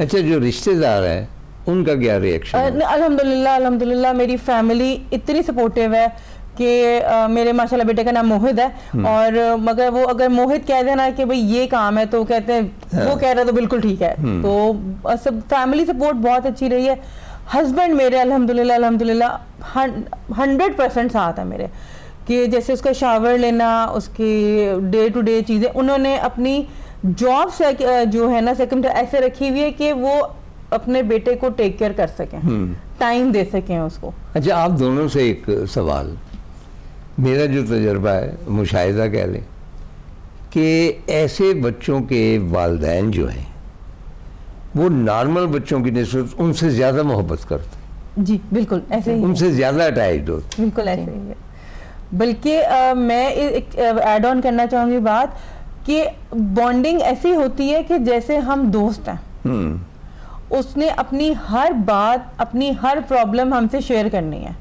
अच्छा, जो रिश्तेदार हैं उनका क्या रिएक्शन? अल्हम्दुलिल्लाह अल्हम्दुलिल्लाह मेरी फैमिली इतनी सपोर्टिव है कि मेरे माशाल्लाह बेटे का नाम मोहित है, और मगर वो अगर मोहित कह देना कि भाई ये काम है तो कहते हैं वो कह रहा है तो बिल्कुल ठीक है। तो सब फैमिली सपोर्ट बहुत अच्छी रही है। हस्बैंड मेरे अल्हम्दुलिल्लाह अल्हम्दुलिल्लाह 100% साथ है मेरे, कि जैसे उसका शावर लेना, उसकी डे टू डे चीज़ें, उन्होंने अपनी जॉब से जो है ना सेकंड ऐसे रखी हुई है कि वो अपने बेटे को टेक केयर कर सकें, टाइम दे सकें उसको। अच्छा, आप दोनों से एक सवाल, मेरा जो तजर्बा है, मुशाहिदा कह लें कि ऐसे बच्चों के वालिदैन जो हैं वो नॉर्मल बच्चों की निस्बत उनसे ज़्यादा मोहब्बत करते हैं। जी बिल्कुल ऐसे ही, उनसे ज़्यादा अटैच्ड होते। बिल्कुल ऐसे ही है। बल्कि मैं एक ऐड ऑन करना चाहूँगी बात कि बॉन्डिंग ऐसी होती है कि जैसे हम दोस्त हैं। उसने अपनी हर बात, अपनी हर प्रॉब्लम हमसे शेयर करनी है।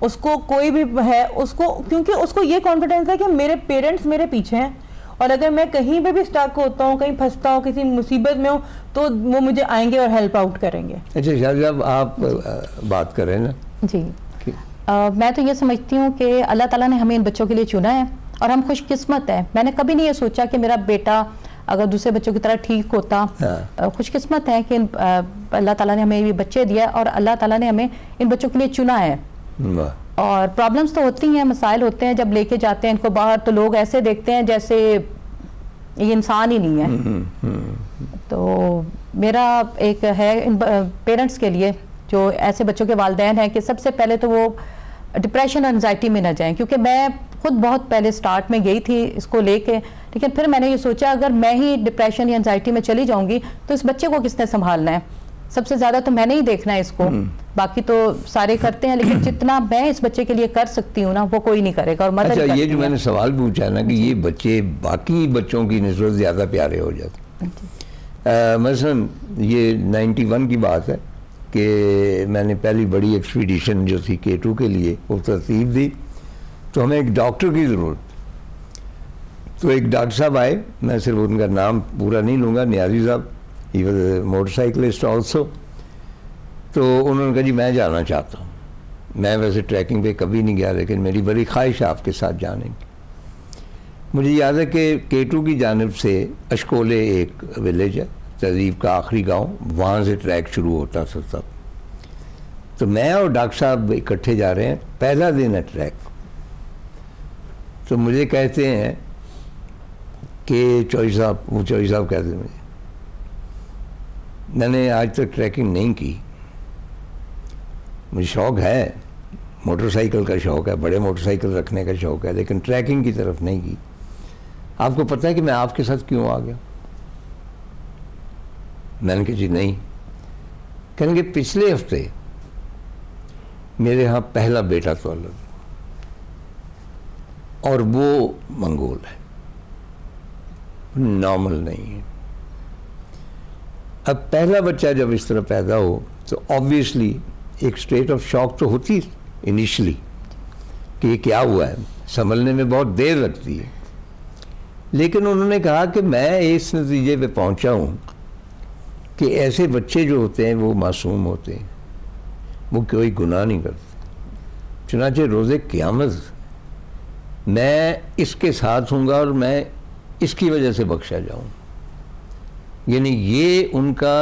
उसको कोई भी है, उसको क्योंकि उसको ये कॉन्फिडेंस है कि मेरे पेरेंट्स मेरे पीछे हैं, और अगर मैं कहीं पे भी स्टक होता हूँ, कहीं फंसता हूँ, किसी मुसीबत में हूँ, तो वो मुझे आएंगे और हेल्प आउट करेंगे। अच्छा शाहज़ाब, आप बात करें ना। जी मैं तो ये समझती हूँ कि अल्लाह ताला ने हमें इन बच्चों के लिए चुना है और हम खुशकिस्मत हैं। मैंने कभी नहीं ये सोचा कि मेरा बेटा अगर दूसरे बच्चों की तरह ठीक होता। खुशकिस्मत है कि अल्लाह ताला ने हमें ये बच्चे दिया और अल्लाह ताला ने हमें इन बच्चों के लिए चुना है। और प्रॉब्लम्स तो होती हैं, मसाइल होते हैं, जब लेके जाते हैं इनको बाहर तो लोग ऐसे देखते हैं जैसे ये इंसान ही नहीं है। तो मेरा एक है इन पेरेंट्स के लिए जो ऐसे बच्चों के वालिदैन हैं कि सबसे पहले तो वो डिप्रेशन और एंजाइटी में ना जाएं, क्योंकि मैं खुद बहुत पहले स्टार्ट में गई थी इसको लेके, लेकिन फिर मैंने ये सोचा अगर मैं ही डिप्रेशन या एंजाइटी में चली जाऊंगी तो इस बच्चे को किसने संभालना है? सबसे ज़्यादा तो मैंने ही देखना है इसको, बाकी तो सारे करते हैं, लेकिन जितना मैं इस बच्चे के लिए कर सकती हूँ ना वो कोई नहीं करेगा। और मदद अच्छा, ये जो मैंने सवाल पूछा ना कि ये बच्चे बाकी बच्चों की निस्बत ज़्यादा प्यारे हो जाते। मसलन ये 91 की बात है कि मैंने पहली बड़ी एक्सपीडिशन जो थी K2 के लिए वो तरतीब दी, तो हमें एक डॉक्टर की ज़रूरत। तो एक डॉक्टर साहब आए, मैं सिर्फ उनका नाम पूरा नहीं लूँगा, नियाज़ी साहब, ही वॉज मोटरसाइकिलिस्ट ऑल्सो। तो उन्होंने कहा जी मैं जाना चाहता हूँ। मैं वैसे ट्रैकिंग पे कभी नहीं गया, लेकिन मेरी बड़ी ख्वाहिश है आपके साथ जाने की। मुझे याद है कि K2 की जानिब से अशकोले एक विलेज है, तहजीब का आखिरी गांव, वहाँ से ट्रैक शुरू होता था तब। तो मैं और डॉक्टर साहब इकट्ठे जा रहे हैं, पहला दिन है ट्रैक। तो मुझे कहते हैं कि चौधरी साहब, वो चौधरी साहब कहते हैं मुझे, मैंने आज तक ट्रैकिंग नहीं की, मुझे शौक़ है, मोटरसाइकिल का शौक़ है, बड़े मोटरसाइकिल रखने का शौक़ है, लेकिन ट्रैकिंग की तरफ नहीं की। आपको पता है कि मैं आपके साथ क्यों आ गया? मैंने कहा जी नहीं। कहेंगे पिछले हफ्ते मेरे यहाँ पहला बेटा तौलद और वो मंगोल है, नॉर्मल नहीं है। अब पहला बच्चा जब इस तरह पैदा हो तो ऑब्वियसली एक स्टेट ऑफ शॉक तो होती इनिशियली कि ये क्या हुआ है, संभलने में बहुत देर लगती है। लेकिन उन्होंने कहा कि मैं इस नतीजे पे पहुंचा हूँ कि ऐसे बच्चे जो होते हैं वो मासूम होते हैं, वो कोई गुनाह नहीं करते। चुनांचे रोज़े क़यामत मैं इसके साथ हूँगा और मैं इसकी वजह से बख्शा जाऊँ, यानी ये उनका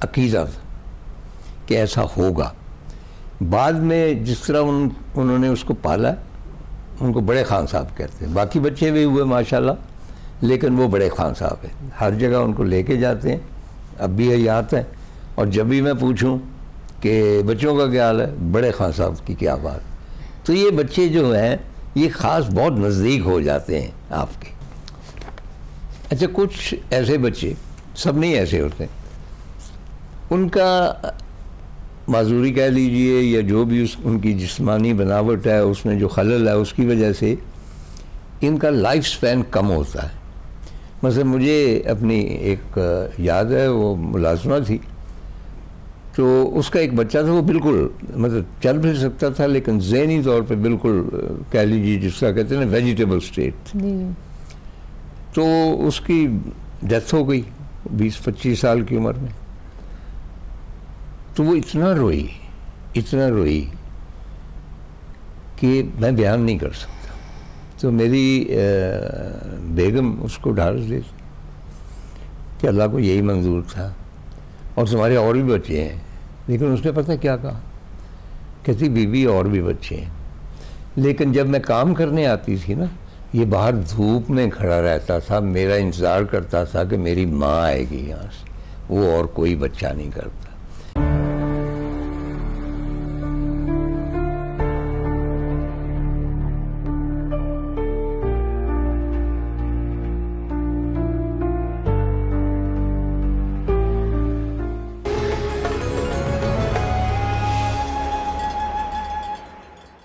अकीदा था कि ऐसा होगा। बाद में जिस तरह उन्होंने उसको पाला, उनको बड़े खान साहब कहते हैं। बाकी बच्चे भी हुए माशाल्लाह, लेकिन वो बड़े खान साहब हैं, हर जगह उनको लेके जाते हैं, अब भी हयात हैं। और जब भी मैं पूछूं कि बच्चों का क्या हाल है, बड़े खान साहब की क्या बात। तो ये बच्चे जो हैं ये ख़ास बहुत नज़दीक हो जाते हैं आपके। अच्छा, कुछ ऐसे बच्चे, सब नहीं ऐसे होते, उनका माजूरी कह लीजिए या जो भी उनकी जिस्मानी बनावट है उसमें जो खलल है उसकी वजह से इनका लाइफ स्पैन कम होता है। मतलब मुझे अपनी एक याद है, वो मुलाजमा थी, तो उसका एक बच्चा था, वो बिल्कुल मतलब चल फिर सकता था लेकिन ज़हनी तौर पे बिल्कुल कह लीजिए जिसका कहते हैं ना वेजिटेबल स्टेट। तो उसकी डेथ हो गई 20-25 साल की उम्र में। तो वो इतना रोई कि मैं बयान नहीं कर सकता। तो मेरी बेगम उसको ढाल दी कि अल्लाह को यही मंजूर था और तुम्हारे और भी बच्चे हैं। लेकिन उसने पता क्या कहा, कहती बीबी और भी बच्चे हैं, लेकिन जब मैं काम करने आती थी ना, ये बाहर धूप में खड़ा रहता था, मेरा इंतज़ार करता था कि मेरी माँ आएगी यहाँ से, वो और कोई बच्चा नहीं करता।